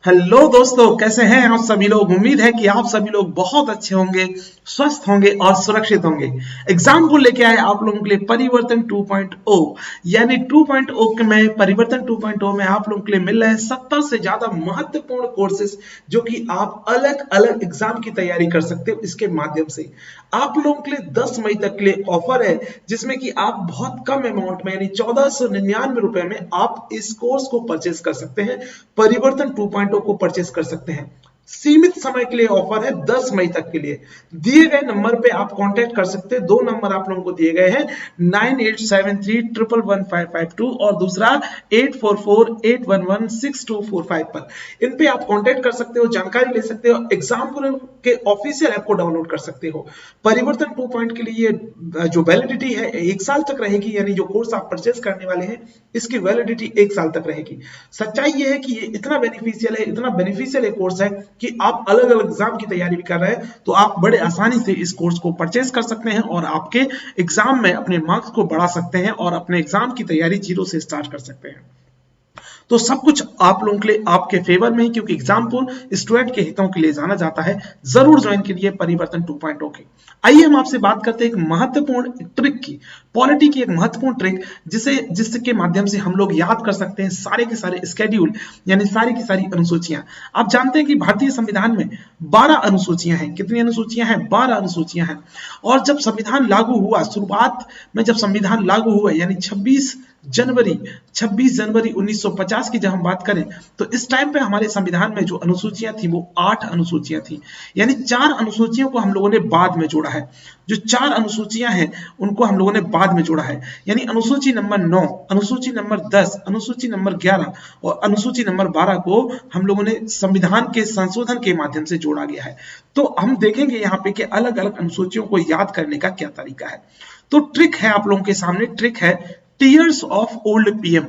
Hello दोस्तों, कैसे हैं आप सभी लोग। उम्मीद है कि आप सभी लोग बहुत अच्छे होंगे, स्वस्थ होंगे और सुरक्षित होंगे। एग्जाम को लेके आए आप लोगों के लिए परिवर्तन 2.0 यानी 2.0 के में परिवर्तन 2.0 में आप लोगों के लिए मिल रहे हैं 70 से ज्यादा महत्वपूर्ण कोर्सेज जो कि आप अलग अलग एग्जाम की तैयारी कर सकते हो। इसके माध्यम से आप लोगों के लिए 10 मई तक के लिए ऑफर है जिसमें कि आप बहुत कम अमाउंट में यानी 1499 रुपए में आप इस कोर्स को परचेज कर सकते हैं। परिवर्तन 2.0 को परचेस कर सकते हैं। सीमित समय के लिए ऑफर है, 10 मई तक के लिए। दिए गए नंबर पे आप कांटेक्ट कर सकते हैं। दो नंबर आप लोगों को दिए गए हैं, 9873111552 और दूसरा 8448116245 पर। इन पे आप कांटेक्ट कर सकते हो, जानकारी ले सकते हो, एग्जाम के ऑफिशियल ऐप को डाउनलोड कर सकते हो। परिवर्तन 2 के लिए जो वैलिडिटी है 1 साल तक रहेगी, यानी जो कोर्स आप परचेस करने वाले हैं इसकी वैलिडिटी 1 साल तक रहेगी। सच्चाई ये है कि ये इतना बेनिफिशियल कोर्स है कि आप अलग अलग एग्जाम की तैयारी भी कर रहे हैं तो आप बड़े आसानी से इस कोर्स को परचेस कर सकते हैं और आपके एग्जाम में अपने मार्क्स को बढ़ा सकते हैं और अपने एग्जाम की तैयारी जीरो से स्टार्ट कर सकते हैं। तो सब कुछ आप लोगों के लिए आपके फेवर में है, क्योंकि एग्जाम को स्टूडेंट के हितों के लिए जाना जाता है। जरूर ज्वाइन कीजिए परिवर्तन 2.0 के। आइए हम आपसे बात करते हैं एक महत्वपूर्ण ट्रिक की, पॉलिटी की एक महत्वपूर्ण ट्रिक जिसके माध्यम से हम लोग याद कर सकते हैं सारे के सारे स्केड्यूल यानी सारी की सारी अनुसूचियां। आप जानते हैं कि भारतीय संविधान में 12 अनुसूचियां हैं। कितनी अनुसूचियां हैं? 12 अनुसूचियां हैं। और जब संविधान लागू हुआ, शुरुआत में जब संविधान लागू हुआ यानी 26 जनवरी 1950 की जब हम बात करें तो इस टाइम पे हमारे संविधान में जो अनुसूचियां थी वो 8 अनुसूचियां थी, यानी 4 अनुसूचियों को हम लोगों ने बाद में जोड़ा है। जो 4 अनुसूचियां हैं उनको हम लोगों ने बाद में जोड़ा है, यानी अनुसूची नंबर 9, अनुसूची नंबर 10, अनुसूची नंबर 11 और अनुसूची नंबर 12 को हम लोगों ने संविधान के संशोधन के माध्यम से जोड़ा गया है। तो हम देखेंगे यहाँ पे कि अलग अलग अनुसूचियों को याद करने का क्या तरीका है। तो ट्रिक है आप लोगों के सामने, ट्रिक है tears of old PM.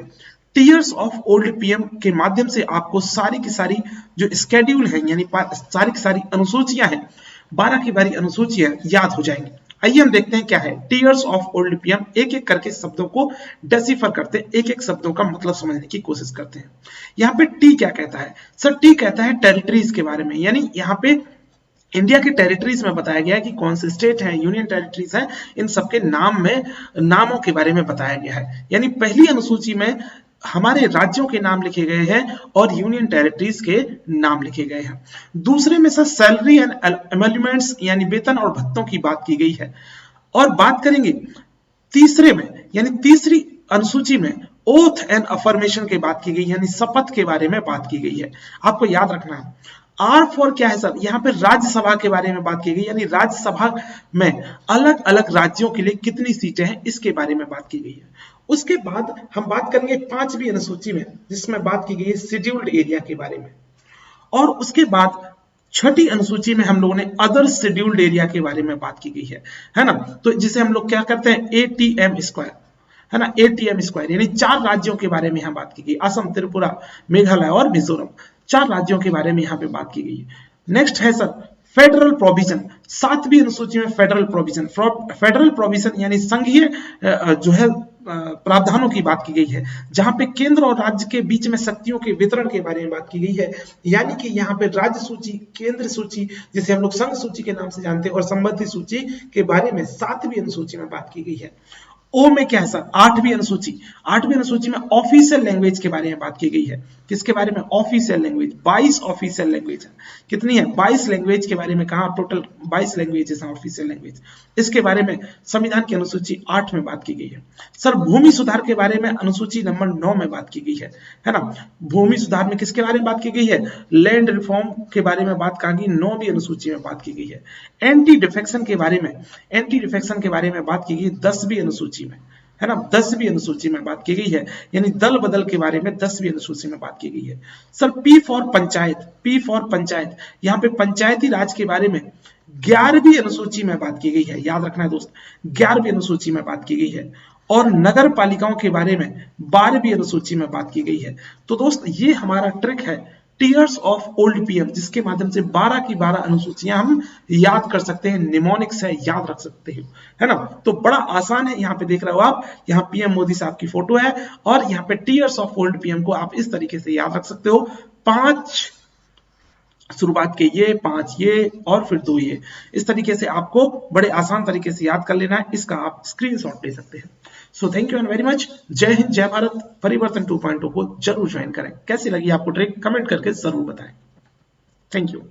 Tears of old PM के माध्यम से आपको सारी की सारी जो स्केड्यूल है यानी सारी की सारी अनुसूचियां हैं, 12 की 12 अनुसूचियां याद हो जाएंगी। आइए हम देखते हैं क्या है टीयर्स ऑफ ओल्ड पीएम। एक एक करके शब्दों को डेसिफर करते हैं, एक एक शब्दों का मतलब समझने की कोशिश करते हैं। यहाँ पे टी क्या कहता है? सर टी कहता है टेरिटरीज के बारे में, यानी यहाँ पे इंडिया के टेरिटरीज में बताया गया है कि कौन से स्टेट हैं, यूनियन टेरिटरीज हैं, इन सबके नामों के बारे में बताया गया है। यानी पहली अनुसूची में हमारे राज्यों के नाम लिखे गए हैं और यूनियन टेरिटरीज के नाम लिखे गए हैं। दूसरे में सर सैलरी एंड एमोल्यूमेंट्स यानी वेतन और भत्तों की बात की गई है। और बात करेंगे तीसरे में यानी तीसरी अनुसूची में ओथ एंड अफर्मेशन की बात की गई, यानी शपथ के बारे में बात की गई है। आपको याद रखना है। आर फॉर क्या है सर? यहाँ पे राज्यसभा के बारे में बात की गई, यानी राज्यसभा में अलग अलग राज्यों के लिए कितनी सीटें हैं इसके बारे में बात की गई है। उसके बाद हम बात करेंगे 5वीं अनुसूची में जिसमें बात की गई है शेड्यूल्ड एरिया के बारे में। और उसके बाद 6ठी अनुसूची में हम लोगों ने अदर शेड्यूल्ड एरिया के बारे में बात की गई है ना। तो जिसे हम लोग क्या करते हैं ATM स्क्वायर, है ना, ATM स्क्वायर, यानी 4 राज्यों के बारे में यहाँ बात की गई, असम, त्रिपुरा, मेघालय और मिजोरम, 4 राज्यों के बारे में यहाँ पे बात की गई है। नेक्स्ट है सर फेडरल प्रोविजन। 7वीं अनुसूची में फेडरल प्रोविजन, फेडरल प्रोविजन यानी संघीय जो है प्रावधानों की बात की गई है, जहां पे केंद्र और राज्य के बीच में शक्तियों के वितरण के बारे में बात की गई है। यानी कि यहाँ पे राज्य सूची, केंद्र सूची जिसे हम लोग संघ सूची के नाम से जानते हैं, और संबंधित सूची के बारे में 7वीं अनुसूची में बात की गई है। ओ में क्या है सर? 8वीं अनुसूची। 8वीं अनुसूची में ऑफिशियल लैंग्वेज के बारे में बात की गई है। किसके बारे में? Official language. 22 ऑफिशियल लैंग्वेज है। कितनी है? 22 लैंग्वेज के बारे में कहा, टोटल 22 लैंग्वेजेस हैं ऑफिशियल लैंग्वेज। इसके बारे में संविधान की अनुसूची 8 में बात की गई है। सर भूमि सुधार के बारे में अनुसूची नंबर 9 में बात की गई है ना। भूमि सुधार में किसके बारे में बात की गई है? लैंड रिफॉर्म के बारे में बात कहा गई, 9वीं अनुसूची में बात की गई है। एंटी डिफेक्शन के बारे में बात की गई 10वीं अनुसूची में, है ना, 10वीं अनुसूची में बात की गई है। यानी दल बदल के बारे में 10वीं अनुसूची में बात की गई है। सर पी फॉर पंचायत, यहाँ पे पंचायती राज के बारे में 11वीं अनुसूची में बात की गई है। याद रखना है दोस्त, 11वीं अनुसूची में बात की गई है। और नगर पालिकाओं के बारे में 12वीं अनुसूची में बात की गई है। तो दोस्त ये हमारा ट्रिक है टीयर्स ऑफ ओल्ड पीएम, जिसके माध्यम से 12 की 12 अनुसूचियां हम याद कर सकते हैं, निमोनिक्स है, याद रख सकते हैं, है ना। तो बड़ा आसान है। यहाँ पे देख रहे हो आप, यहाँ पीएम मोदी साहब की फोटो है और यहाँ पे टीयर्स ऑफ ओल्ड पीएम को आप इस तरीके से याद रख सकते हो। 5 शुरुआत के ये 5 ये और फिर 2 ये, इस तरीके से आपको बड़े आसान तरीके से याद कर लेना है। इसका आप स्क्रीनशॉट ले सकते हैं। So thank you and very much. जय हिंद, जय भारत। परिवर्तन 2.0 को जरूर ज्वाइन करें। कैसी लगी आपको ट्रिक कमेंट करके जरूर बताएं। Thank you.